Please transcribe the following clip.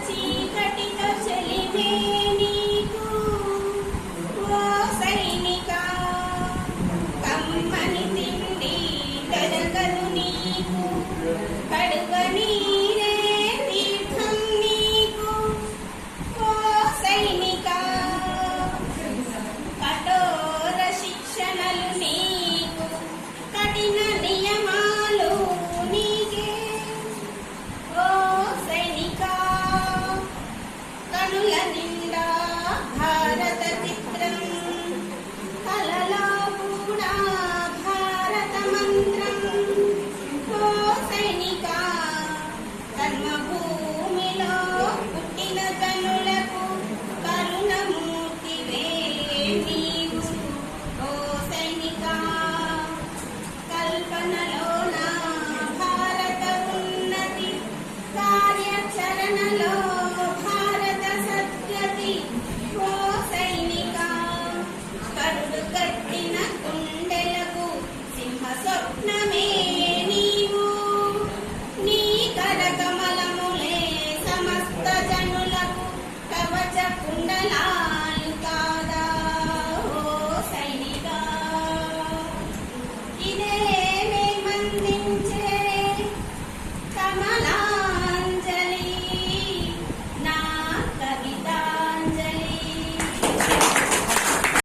చీకటితో చెలిమే నీకు ఓ సైనిక, కమ్మని తిండి దొరకదు నీకు, కడుప నీరే తీర్థం నీకు ఓ సైనిక, కఠోర శిక్షణలు నీకు, కఠిన నియమాలు నీకే ఓ సైనిక, కనుల నిండా భారత చిత్రం, కలలో కూడా భారత మంత్రం ఓ సైనిక, కర్మభూమిలో పుట్టిన జనులకు కరుణమూర్తివే నీవు ఓ సైనిక, కల్పనలోన భారత ఉన్నతి, కార్యాచరణలో భారత సద్గతి ఓ సైనిక, కరుడు కట్టిన గుండెలకు సింహ స్వప్నమే నీవు, నీ కరకమలములే సమస్త జనులకు కవచ కుండలా